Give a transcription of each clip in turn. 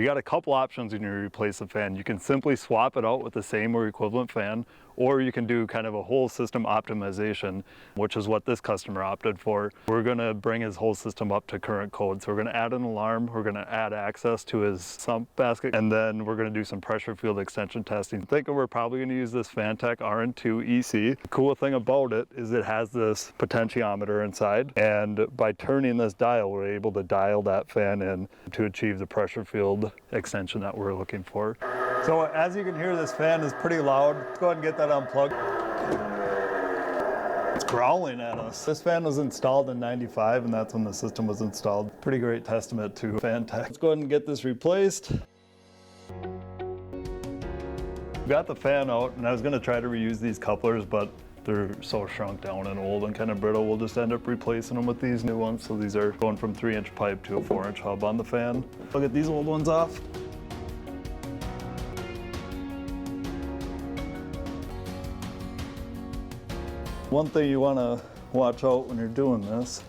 You got a couple options when you replace the fan. You can simply swap it out with the same or equivalent fan, or you can do kind of a whole system optimization, which is what this customer opted for. We're gonna bring his whole system up to current code. So we're gonna add an alarm, we're gonna add access to his sump basket, and then we're gonna do some pressure field extension testing. Thinking we're probably gonna use this Fantech RN2 EC. The cool thing about it is it has this potentiometer inside, and by turning this dial, we're able to dial that fan in to achieve the pressure field extension that we're looking for. So as you can hear, this fan is pretty loud. Let's go ahead and get that unplugged. It's growling at us. This fan was installed in '95, and that's when the system was installed. Pretty great testament to Fantech. Let's go ahead and get this replaced. Got the fan out, and I was gonna try to reuse these couplers, but they're so shrunk down and old and kind of brittle. We'll just end up replacing them with these new ones. So these are going from 3-inch pipe to a 4-inch hub on the fan. I'll get these old ones off. One thing you want to watch out when you're doing this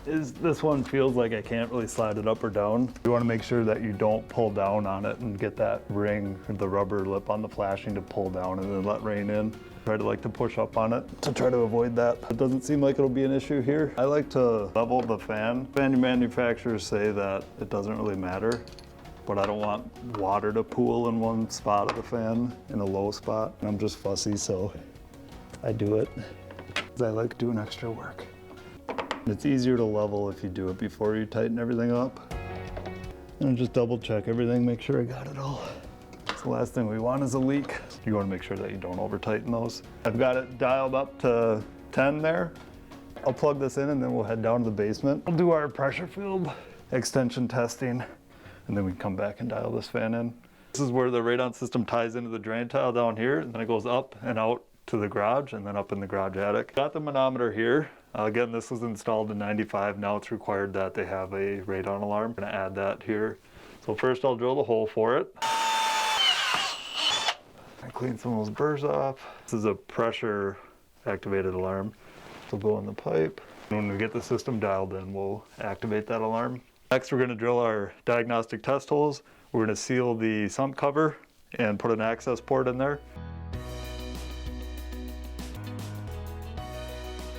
is this one feels like I can't really slide it up or down. You want to make sure that you don't pull down on it and get that ring, the rubber lip on the flashing to pull down and then let rain in. Try to like to push up on it to try to avoid that. It doesn't seem like it'll be an issue here. I like to level the fan. Fan manufacturers say that it doesn't really matter, but I don't want water to pool in one spot of the fan in a low spot. I'm just fussy, so I do it. I like doing extra work. It's easier to level if you do it before you tighten everything up. And just double check everything, make sure I got it all. So the last thing we want is a leak. You want to make sure that you don't over tighten those. I've got it dialed up to 10 there. I'll plug this in and then we'll head down to the basement. We'll do our pressure field extension testing, and then we can come back and dial this fan in. This is where the radon system ties into the drain tile down here, and then it goes up and out to the garage and then up in the garage attic. Got the manometer here. Again, this was installed in '95. Now it's required that they have a radon alarm. I'm gonna add that here. So first I'll drill the hole for it. I clean some of those burrs off. This is a pressure activated alarm. It'll go in the pipe. And when we get the system dialed in, we'll activate that alarm. Next, we're gonna drill our diagnostic test holes. We're gonna seal the sump cover and put an access port in there.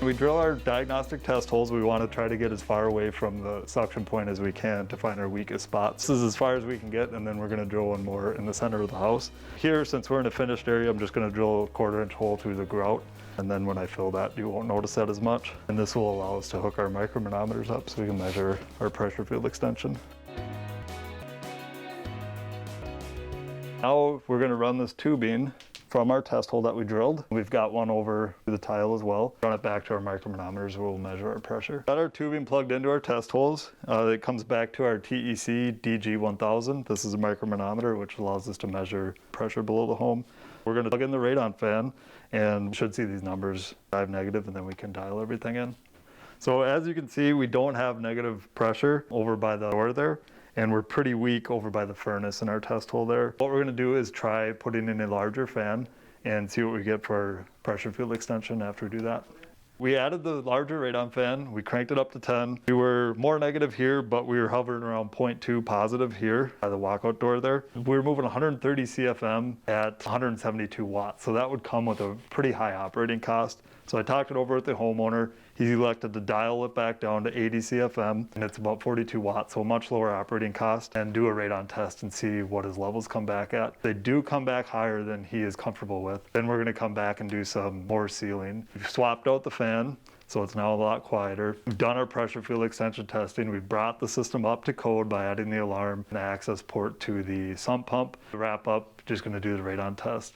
We drill our diagnostic test holes. We want to try to get as far away from the suction point as we can to find our weakest spots. This is as far as we can get, and then we're going to drill one more in the center of the house. Here, since we're in a finished area, I'm just going to drill a 1/4-inch hole through the grout. And then when I fill that, you won't notice that as much. And this will allow us to hook our micromanometers up so we can measure our pressure field extension. Now we're going to run this tubing from our test hole that we drilled. We've got one over the tile as well. Run it back to our micromanometers where we'll measure our pressure. Got our tubing plugged into our test holes. It comes back to our TEC DG1000. This is a micromanometer which allows us to measure pressure below the home. We're going to plug in the radon fan and should see these numbers drive negative, and then we can dial everything in. So as you can see, we don't have negative pressure over by the door there, and we're pretty weak over by the furnace in our test hole there. What we're gonna do is try putting in a larger fan and see what we get for our pressure field extension after we do that. We added the larger radon fan, we cranked it up to 10. We were more negative here, but we were hovering around 0.2 positive here by the walkout door there. We were moving 130 CFM at 172 watts, so that would come with a pretty high operating cost. So I talked it over with the homeowner. He elected to dial it back down to 80 CFM, and it's about 42 watts, so a much lower operating cost, and do a radon test and see what his levels come back at. They do come back higher than he is comfortable with. Then we're gonna come back and do some more sealing. We've swapped out the fan, so it's now a lot quieter. We've done our pressure field extension testing. We've brought the system up to code by adding the alarm and access port to the sump pump. To wrap up, just gonna do the radon test.